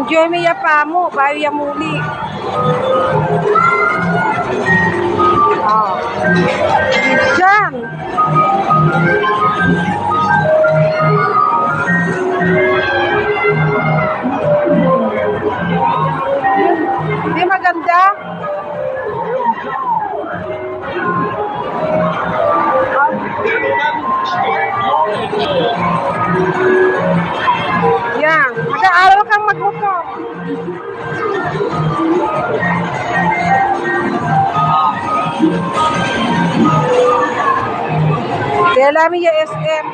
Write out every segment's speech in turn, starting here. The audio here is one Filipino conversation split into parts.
Enjoy mo ya pa mo, bayo ya muli. Oh. Diyan. Hindi maganda. Yan. Mag-aaral kang magmotor. Kaya namin yung SM.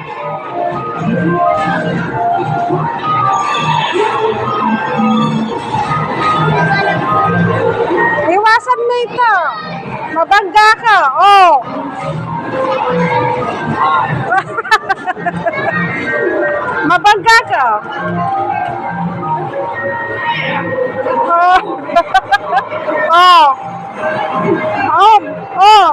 Iwasan mo ito. Mabangga ka. Oh. Mabangga ka. Oh. Oh. Oh. Oh.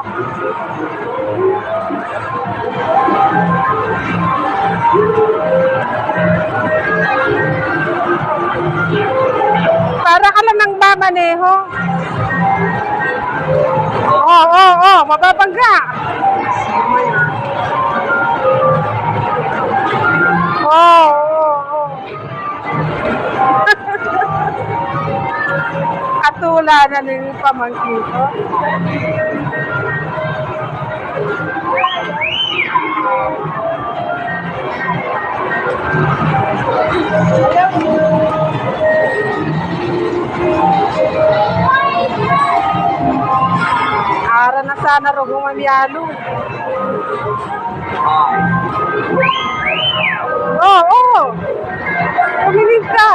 Para ka lang nang mamaneho. Oh, oh, oh, mababangga. Oh, oh, oh. Katula na rin yung pamangkin ko. Ara na sana rugong mamiyalo. Oh, oh. Pumilig ka.